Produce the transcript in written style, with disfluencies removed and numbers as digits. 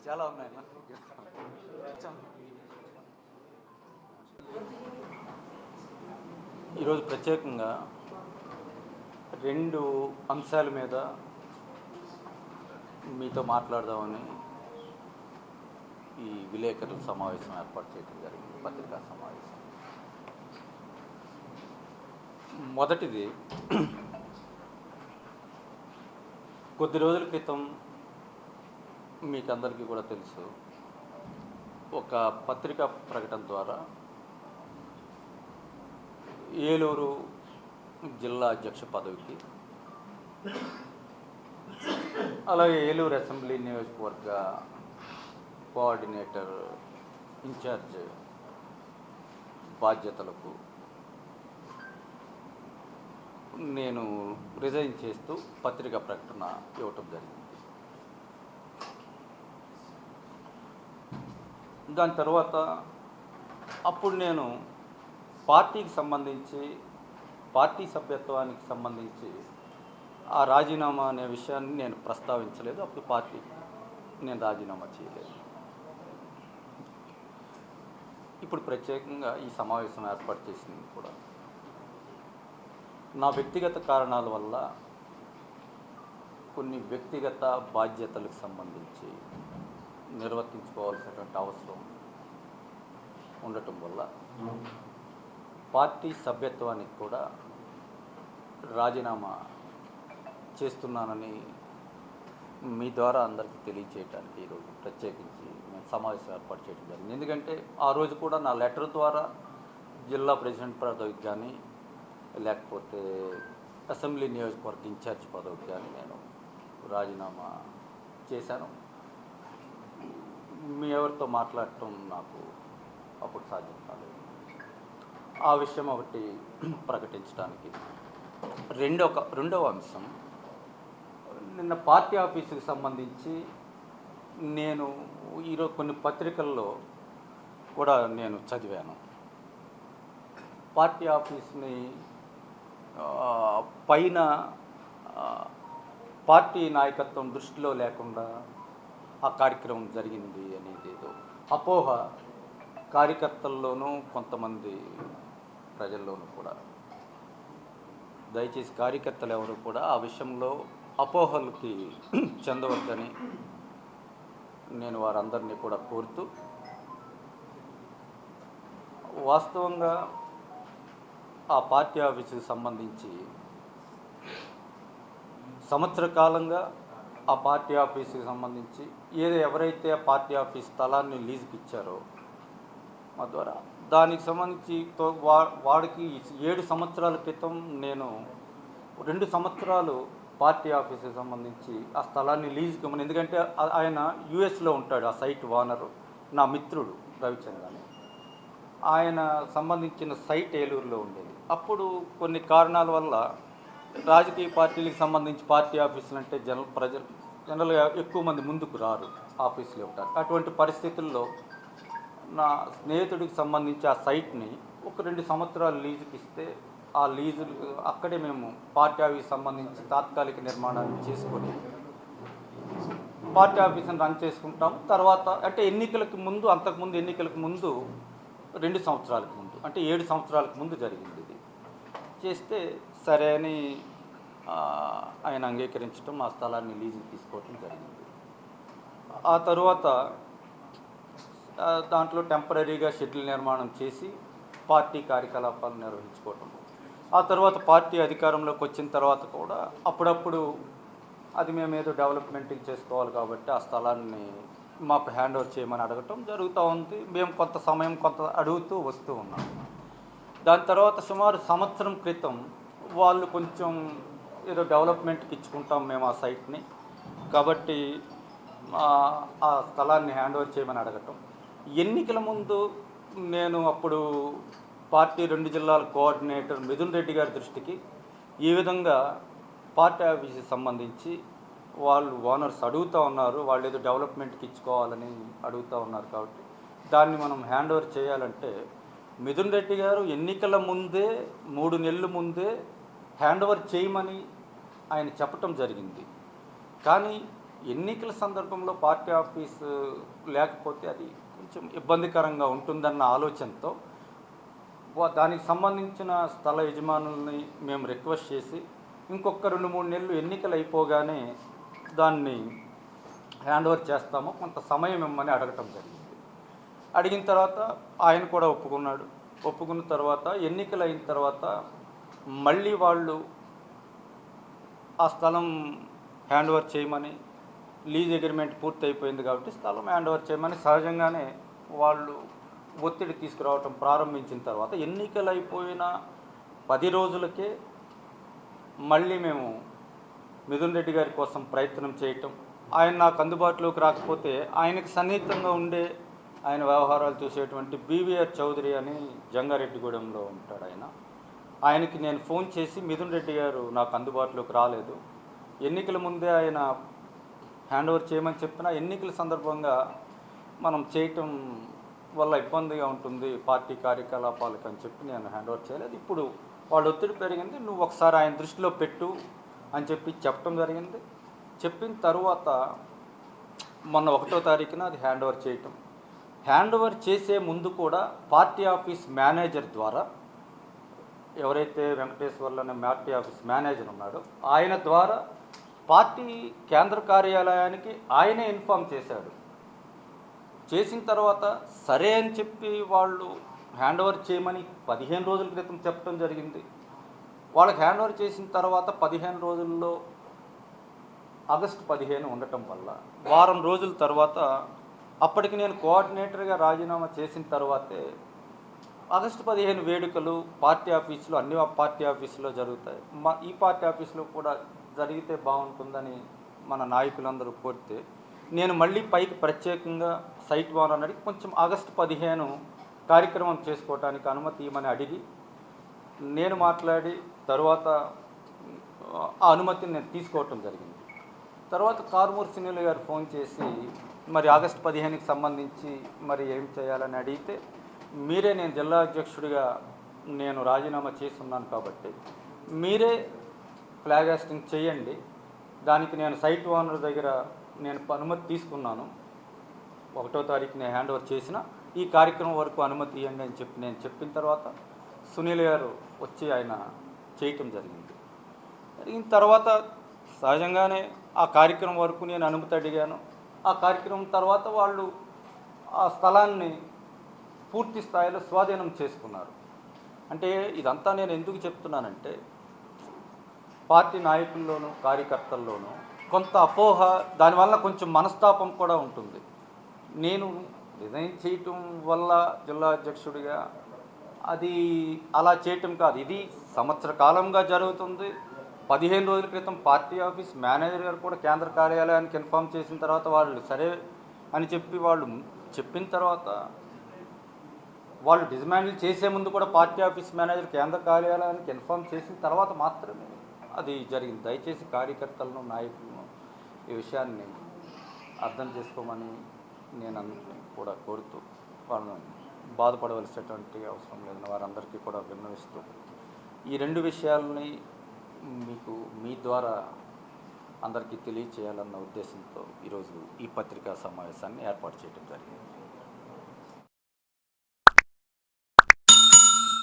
చాలా ఉన్నాయన్న. ఈరోజు ప్రత్యేకంగా 2 అంశాల మీద మీతో మాట్లాడదామని ఈ విలేకరుల సమావేశం ఏర్పాటు చేయడం జరిగింది, పత్రికా సమావేశం. మొదటిది, కొద్ది రోజుల క్రితం మీకు అందరికీ కూడా తెలుసు, ఒక పత్రికా ప్రకటన ద్వారా ఏలూరు జిల్లా అధ్యక్ష పదవికి, అలాగే ఏలూరు అసెంబ్లీ నియోజకవర్గ కోఆర్డినేటర్ ఇన్ఛార్జ్ బాధ్యతలకు నేను రిజైన్ చేస్తూ పత్రికా ప్రకటన ఇవ్వటం జరిగింది. దాని తర్వాత అప్పుడు నేను పార్టీకి సంబంధించి, పార్టీ సభ్యత్వానికి సంబంధించి ఆ రాజీనామా అనే విషయాన్ని నేను ప్రస్తావించలేదు. అప్పుడు పార్టీ నేను రాజీనామా చేయలేదు. ఇప్పుడు ప్రత్యేకంగా ఈ సమావేశం ఏర్పాటు చేసింది కూడా నా వ్యక్తిగత కారణాల వల్ల కొన్ని వ్యక్తిగత బాధ్యతలకు సంబంధించి నిర్వర్తించుకోవాల్సినటువంటి అవసరం ఉండటం వల్ల పార్టీ సభ్యత్వానికి కూడా రాజీనామా చేస్తున్నానని మీ ద్వారా అందరికీ తెలియచేయడానికి ఈరోజు ప్రత్యేకించి మేము సమావేశం ఏర్పాటు చేయడం జరిగింది. ఎందుకంటే ఆ రోజు కూడా నా లెటర్ ద్వారా జిల్లా ప్రెసిడెంట్ పదవికి కానీ, లేకపోతే అసెంబ్లీ నియోజకవర్గ ఇన్ఛార్జ్ పదవికి కానీ నేను రాజీనామా చేశాను. మీ ఎవరితో మాట్లాడటం నాకు అప్పుడు సాధ్యం కాలేదు. ఆ విషయం ఒకటి ప్రకటించడానికి. రెండవ అంశం, నిన్న పార్టీ ఆఫీసుకి సంబంధించి నేను ఈరోజు కొన్ని పత్రికల్లో కూడా నేను చదివాను. పార్టీ ఆఫీస్ని పైన పార్టీ నాయకత్వం దృష్టిలో లేకుండా ఆ కార్యక్రమం జరిగింది అనేది ఏదో అపోహ కార్యకర్తల్లోనూ కొంతమంది ప్రజల్లోనూ కూడా. దయచేసి కార్యకర్తలు ఎవరు కూడా ఆ విషయంలో అపోహలకి చెందవద్దని నేను వారందరినీ కూడా కోరుతూ, వాస్తవంగా ఆ పార్టీ ఆఫీసుకి సంబంధించి సంవత్సర కాలంగా ఆ పార్టీ ఆఫీసుకి సంబంధించి ఎవరైతే ఆ పార్టీ ఆఫీస్ స్థలాన్ని లీజుకి ఇచ్చారో మా ద్వారా, దానికి సంబంధించి వాడికి 7 సంవత్సరాల క్రితం నేను 2 సంవత్సరాలు పార్టీ ఆఫీసుకి సంబంధించి ఆ స్థలాన్ని లీజుకి ఇవ్వమని, ఎందుకంటే ఆయన యుఎస్లో ఉంటాడు, ఆ సైట్ ఓనరు నా మిత్రుడు రవిచంద్ర అని. ఆయన సంబంధించిన సైట్ ఏలూరులో ఉండేది. అప్పుడు కొన్ని కారణాల వల్ల రాజకీయ పార్టీలకు సంబంధించి పార్టీ ఆఫీసులు అంటే జనరల్గా ఎక్కువ మంది ముందుకు రారు, ఆఫీసులో ఉంటారు. అటువంటి పరిస్థితుల్లో నా స్నేహితుడికి సంబంధించి ఆ సైట్ని ఒక 2 సంవత్సరాలు లీజుకి ఇస్తే, ఆ లీజు అక్కడే మేము పార్టీ ఆఫీస్ సంబంధించి తాత్కాలిక నిర్మాణాన్ని చేసుకొని పార్టీ ఆఫీస్ని రన్ చేసుకుంటాం. తర్వాత అంటే ఎన్నికలకు ముందు, అంతకుముందు ఎన్నికలకు ముందు 2 సంవత్సరాలకు ముందు, అంటే 7 సంవత్సరాలకు ముందు జరిగింది. ఇది చేస్తే సరే అని ఆయన అంగీకరించడం, ఆ స్థలాన్ని లీజుకి తీసుకోవటం జరిగింది. ఆ తరువాత దాంట్లో టెంపరీగా షెడ్యూల్ నిర్మాణం చేసి పార్టీ కార్యకలాపాలు నిర్వహించుకోవటం. ఆ తర్వాత పార్టీ అధికారంలోకి వచ్చిన తర్వాత కూడా అప్పుడప్పుడు అది మేము ఏదో డెవలప్మెంట్కి చేసుకోవాలి కాబట్టి ఆ స్థలాన్ని మాకు హ్యాండ్ ఓవర్ చేయమని అడగటం జరుగుతూ ఉంది. మేము కొంత సమయం అడుగుతూ వస్తూ ఉన్నాం. దాని తర్వాత సుమారు సంవత్సరం క్రితం వాళ్ళు కొంచెం ఏదో డెవలప్మెంట్కి ఇచ్చుకుంటాం మేము ఆ సైట్ని, కాబట్టి ఆ స్థలాన్ని హ్యాండ్ ఓవర్ చేయమని అడగటం. ఎన్నికల ముందు నేను అప్పుడు పార్టీ 2 జిల్లాల కోఆర్డినేటర్ మిథున్ రెడ్డి గారి దృష్టికి ఈ విధంగా పార్టీ ఆఫీస్కి సంబంధించి వాళ్ళు ఓనర్స్ అడుగుతూ ఉన్నారు, వాళ్ళు ఏదో డెవలప్మెంట్కి ఇచ్చుకోవాలని అడుగుతూ ఉన్నారు, కాబట్టి దాన్ని మనం హ్యాండ్ ఓవర్ చేయాలంటే మిథున్ రెడ్డి గారు ఎన్నికల ముందే 3 నెలల ముందే హ్యాండ్ ఓవర్ చేయమని ఆయన చెప్పటం జరిగింది. కానీ ఎన్నికల సందర్భంలో పార్టీ ఆఫీసు లేకపోతే అది కొంచెం ఇబ్బందికరంగా ఉంటుందన్న ఆలోచనతో దానికి సంబంధించిన స్థల యజమానుల్ని మేము రిక్వెస్ట్ చేసి ఇంకొక 2-3 నెలలు ఎన్నికలు అయిపోగానే దాన్ని హ్యాండ్ ఓవర్ చేస్తాము, కొంత సమయం ఇమ్మని అడగటం జరిగింది. అడిగిన తర్వాత ఆయన కూడా ఒప్పుకున్నాడు. ఒప్పుకున్న తర్వాత ఎన్నికలు అయిన తర్వాత మళ్ళీ వాళ్ళు ఆ స్థలం హ్యాండ్ ఓవర్ చేయమని, లీజ్ అగ్రిమెంట్ పూర్తి అయిపోయింది కాబట్టి స్థలం హ్యాండ్ ఓవర్ చేయమని సహజంగానే వాళ్ళు ఒత్తిడి తీసుకురావటం ప్రారంభించిన తర్వాత ఎన్నికలు అయిపోయిన 10 రోజులకే మళ్ళీ మేము మిథున్ రెడ్డి గారి కోసం ప్రయత్నం చేయటం, ఆయన నాకు అందుబాటులోకి రాకపోతే ఆయనకు సన్నిహితంగా ఉండే, ఆయన వ్యవహారాలు చూసేటువంటి బీవీఆర్ చౌదరి అని జంగారెడ్డిగూడెంలో ఉంటాడు ఆయనకి నేను ఫోన్ చేసి మిథున్ రెడ్డి గారు నాకు అందుబాటులోకి రాలేదు, ఎన్నికల ముందే ఆయన హ్యాండ్ ఓవర్ చేయమని చెప్పినా ఎన్నికల సందర్భంగా మనం చేయటం వల్ల ఇబ్బందిగా ఉంటుంది పార్టీ కార్యకలాపాలకు అని చెప్పి నేను హ్యాండ్ ఓవర్ చేయలేదు. ఇప్పుడు వాళ్ళు ఒత్తిడి పెరిగింది, నువ్వు ఒకసారి ఆయన దృష్టిలో పెట్టు అని చెప్పి చెప్పడం జరిగింది. చెప్పిన తర్వాత మొన్న 1వ తారీఖున అది హ్యాండ్ ఓవర్ చేయటం. హ్యాండ్ ఓవర్ చేసే ముందు కూడా పార్టీ ఆఫీస్ మేనేజర్ ద్వారా, ఎవరైతే వెంకటేశ్వర్లు అనే పార్టీ ఆఫీస్ మేనేజర్ ఉన్నాడో ఆయన ద్వారా పార్టీ కేంద్ర కార్యాలయానికి ఆయనే ఇన్ఫామ్ చేశాడు. చేసిన తర్వాత సరే అని చెప్పి వాళ్ళు హ్యాండ్ ఓవర్ చేయమని 15 రోజుల క్రితం చెప్పడం జరిగింది. వాళ్ళకి హ్యాండ్ ఓవర్ చేసిన తర్వాత 15 రోజుల్లో ఆగస్టు 15 ఉండటం వల్ల వారం రోజుల తర్వాత, అప్పటికి నేను కోఆర్డినేటర్గా రాజీనామా చేసిన తర్వాతే ఆగస్టు 15 వేడుకలు పార్టీ ఆఫీసులో, అన్ని పార్టీ ఆఫీసులో జరుగుతాయి, ఈ పార్టీ ఆఫీసులో కూడా జరిగితే బాగుంటుందని మన నాయకులందరూ కోరితే నేను మళ్ళీ పైకి ప్రత్యేకంగా సైట్ ఓనర్ అడిగి కొంచెం ఆగస్టు 15 కార్యక్రమం చేసుకోవడానికి అనుమతి ఇవ్వమని అడిగి నేను మాట్లాడి తర్వాత ఆ అనుమతిని నేను తీసుకోవటం జరిగింది. తర్వాత కారుమూరి సునీల్ గారు ఫోన్ చేసి మరి ఆగస్టు 15కి సంబంధించి మరి ఏం చేయాలని అడిగితే, మీరే, నేను జిల్లా అధ్యక్షుడిగా నేను రాజీనామా చేస్తున్నాను కాబట్టి మీరే ఫ్లాగ్ హాస్టింగ్ చేయండి, దానికి నేను సైట్ ఓనర్ దగ్గర నేను అనుమతి తీసుకున్నాను, 1వ తారీఖున హ్యాండ్ ఓవర్ చేసిన ఈ కార్యక్రమం వరకు అనుమతి ఇవ్వండి అని చెప్పి నేను చెప్పిన తర్వాత సునీల్ గారు వచ్చి ఆయన చేయటం జరిగింది. జరిగిన తర్వాత సహజంగానే ఆ కార్యక్రమం వరకు నేను అనుమతి అడిగాను. ఆ కార్యక్రమం తర్వాత వాళ్ళు ఆ స్థలాన్ని పూర్తి స్థాయిలో స్వాధీనం చేసుకున్నారు. అంటే ఇదంతా నేను ఎందుకు చెప్తున్నానంటే పార్టీ నాయకుల్లోనూ కార్యకర్తల్లోనూ కొంత అపోహ, దానివల్ల కొంచెం మనస్తాపం కూడా ఉంటుంది. నేను రిజైన్ చేయటం వల్ల జిల్లా అధ్యక్షుడిగా అది అలా చేయటం కాదు, ఇది సంవత్సర కాలంగా జరుగుతుంది. 15 రోజుల క్రితం పార్టీ ఆఫీస్ మేనేజర్ గారు కూడా కేంద్ర కార్యాలయానికి ఇన్ఫామ్ చేసిన తర్వాత వాళ్ళు సరే అని చెప్పి వాళ్ళు చెప్పిన తర్వాత వాళ్ళు డిమాండ్లు చేసే ముందు కూడా పార్టీ ఆఫీస్ మేనేజర్ కేంద్ర కార్యాలయానికి ఇన్ఫామ్ చేసిన తర్వాత మాత్రమే అది జరిగింది. దయచేసి కార్యకర్తలను, నాయకులను ఈ విషయాన్ని అర్థం చేసుకోమని నేను అందరినీ కూడా కోరుతూ, వాళ్ళని బాధపడవలసినటువంటి అవసరం లేదని వారందరికీ కూడా విన్నవిస్తూ ఈ 2 విషయాలని మీకు మీ ద్వారా అందరికీ తెలియచేయాలన్న ఉద్దేశంతో ఈరోజు ఈ పత్రికా సమావేశాన్ని ఏర్పాటు చేయడం జరిగింది.